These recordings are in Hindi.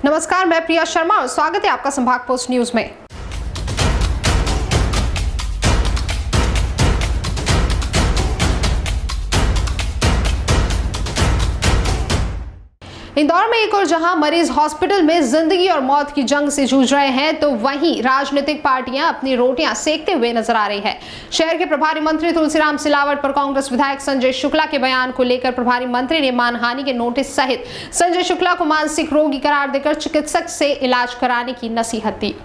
नमस्कार, मैं प्रिया शर्मा और स्वागत है आपका संभाग पोस्ट न्यूज में। इंदौर में एक और जहां मरीज हॉस्पिटल में जिंदगी और मौत की जंग से जूझ रहे हैं, तो वहीं राजनीतिक पार्टियां अपनी रोटियां सेकते हुए नजर आ रही है। शहर के प्रभारी मंत्री तुलसीराम सिलावट पर कांग्रेस विधायक संजय शुक्ला के बयान को लेकर प्रभारी मंत्री ने मानहानि के नोटिस सहित संजय शुक्ला को मानसिक रोगी करार देकर चिकित्सक से इलाज कराने की नसीहत दी।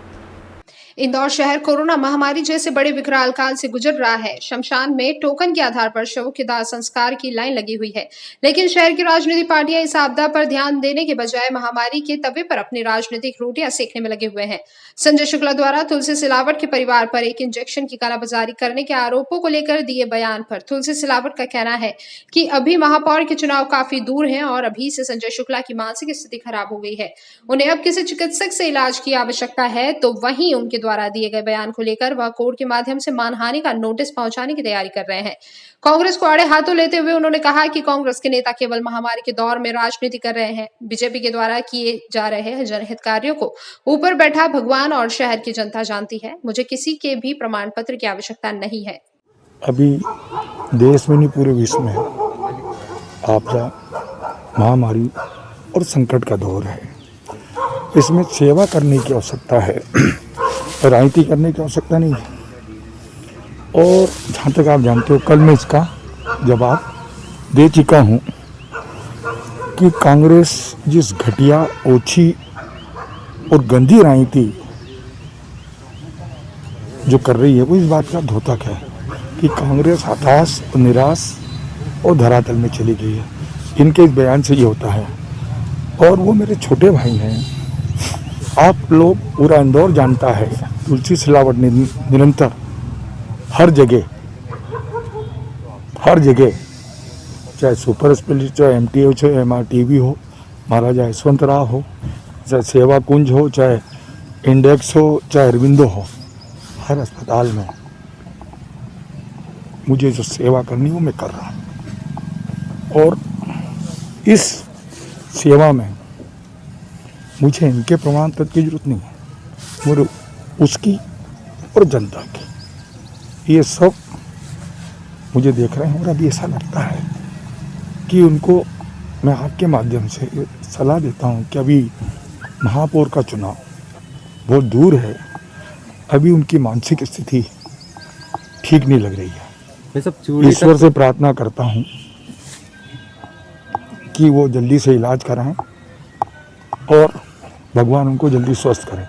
इंदौर शहर कोरोना महामारी जैसे बड़े विकराल काल से गुजर रहा है। शमशान में टोकन के आधार पर शवों के दाह संस्कार की लाइन लगी हुई है, लेकिन शहर की राजनीतिक पार्टियां इस आपदा पर ध्यान देने के बजाय महामारी के तवे पर अपनी राजनीतिक रोटियां सेकने में लगे हुए हैं। संजय शुक्ला द्वारा तुलसी सिलावट के परिवार पर एक इंजेक्शन की कालाबाजारी करने के आरोपों को लेकर दिए बयान पर तुलसी सिलावट का कहना है कि अभी महापौर के चुनाव काफी दूर हैं और अभी से संजय शुक्ला की मानसिक स्थिति खराब हो गई है। उन्हें अब किसी चिकित्सक से इलाज की आवश्यकता है। तो वहीं उनके द्वारा दिए गए बयान को लेकर वह कोर्ट के माध्यम से मानहानि का नोटिस पहुंचाने की तैयारी कर रहे हैं। कांग्रेस को आड़े हाथों लेते हुए उन्होंने कहा कि कांग्रेस के नेता केवल महामारी के दौर में राजनीति कर रहे हैं। बीजेपी के द्वारा किए जा रहे जनहित कार्यों को ऊपर बैठा भगवान और शहर की जनता जानती है। मुझे किसी के भी प्रमाण पत्र की आवश्यकता नहीं है। अभी देश में नहीं पूरे विश्व में आपदा, महामारी और संकट का दौर है। इसमें सेवा करने की आवश्यकता है, राजनीति करने की आवश्यकता नहीं है। और जहाँ तक आप जानते हो, कल मैं इसका जवाब दे चुका हूँ कि कांग्रेस जिस घटिया, ओछी और गंदी राजनीति जो कर रही है, वो इस बात का द्योतक है कि कांग्रेस हताश और निराश और धरातल में चली गई है। इनके इस बयान से ये होता है। और वो मेरे छोटे भाई हैं। आप लोग, पूरा इंदौर जानता है, तुलसी सिलावट ने निरंतर हर जगह चाहे सुपर स्पेशलिस्ट, चाहे MTH हो, MRTV हो, महाराजा यशवंतराव हो, चाहे सेवा कुंज हो, चाहे इंडेक्स हो, चाहे अरविंदो हो, हर अस्पताल में मुझे जो सेवा करनी हो मैं कर रहा हूँ। और इस सेवा में मुझे इनके प्रमाण पत्र की जरूरत नहीं है, मुझे उसकी और जनता की। ये सब मुझे देख रहे हैं और अभी ऐसा लगता है कि उनको मैं आपके माध्यम से सलाह देता हूँ कि अभी महापौर का चुनाव बहुत दूर है। अभी उनकी मानसिक स्थिति ठीक नहीं लग रही है। ईश्वर से प्रार्थना करता हूँ कि वो जल्दी से इलाज कराएं और भगवान उनको जल्दी स्वस्थ करें।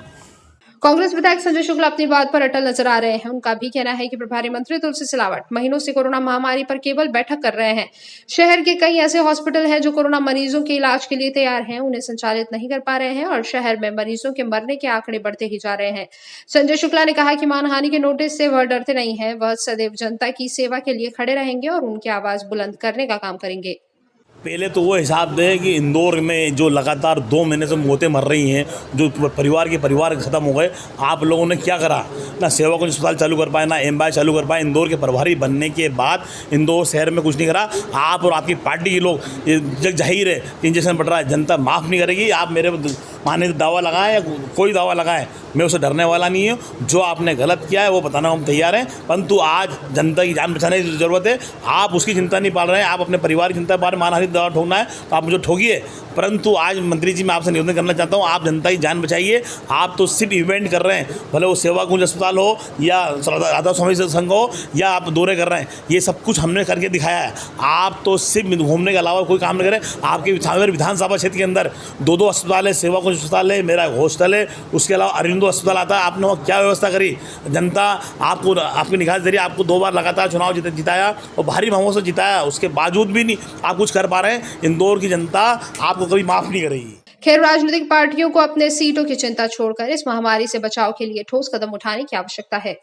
कांग्रेस विधायक संजय शुक्ला अपनी बात पर अटल नजर आ रहे हैं। उनका भी कहना है कि प्रभारी मंत्री तुलसी सिलावट महीनों से कोरोना महामारी पर केवल बैठक कर रहे हैं। शहर के कई ऐसे हॉस्पिटल हैं जो कोरोना मरीजों के इलाज के लिए तैयार हैं, उन्हें संचालित नहीं कर पा रहे हैं और शहर में मरीजों के मरने के आंकड़े बढ़ते ही जा रहे हैं। संजय शुक्ला ने कहा कि मानहानि के नोटिस से वह डरते नहीं है, वह सदैव जनता की सेवा के लिए खड़े रहेंगे और उनकी आवाज बुलंद करने का काम करेंगे। पहले तो वो हिसाब दें कि इंदौर में जो लगातार 2 महीने से मौतें मर रही हैं, जो परिवार ख़त्म हो गए, आप लोगों ने क्या करा? ना सेवा कुंज अस्पताल चालू कर पाए, ना MBI चालू कर पाए। इंदौर के प्रभारी बनने के बाद इंदौर शहर में कुछ नहीं करा। आप और आपकी पार्टी के लोग, जग जाहिर है कि इंजेक्शन बढ़ रहा है, जनता माफ़ नहीं करेगी। आप मेरे माने दावा लगाएं या कोई दावा लगाएं, मैं उसे डरने वाला नहीं हूँ। जो आपने गलत किया है वो बताना हम तैयार हैं, परंतु आज जनता की जान बचाने की ज़रूरत है। आप उसकी चिंता नहीं पाल रहे हैं, आप अपने परिवार की चिंता पाल रहे हैं। मानहानि दवा ठोकना है तो आप मुझे ठोकिए, परंतु आज मंत्री जी मैं आपसे निवेदन करना चाहता हूँ, आप जनता की जान बचाइए। आप तो सिर्फ इवेंट कर रहे हैं, भले वो सेवा कुंज अस्पताल हो या राधा स्वामी संघ हो या आप दौरे कर रहे हैं, ये सब कुछ हमने करके दिखाया है। आप तो सिर्फ घूमने के अलावा कोई काम नहीं करें। आपके विधानसभा क्षेत्र के अंदर 2 अस्पताल है, सेवा कुंज अस्पताल है, मेरा हॉस्टल है, उसके अलावा अरविंदो अस्पताल आता है। आपने वहाँ क्या व्यवस्था करी? जनता आपको, आपकी निगाह जरिए आपको 2 बार लगातार चुनाव जिताया और भारी बहुमत से जिताया, उसके बावजूद भी नहीं आप कुछ कर पा रहे हैं। इंदौर की जनता आपको कभी माफ़ नहीं करेगी। खैर, राजनीतिक पार्टियों को अपने सीटों की चिंता छोड़कर इस महामारी से बचाव के लिए ठोस कदम उठाने की आवश्यकता है।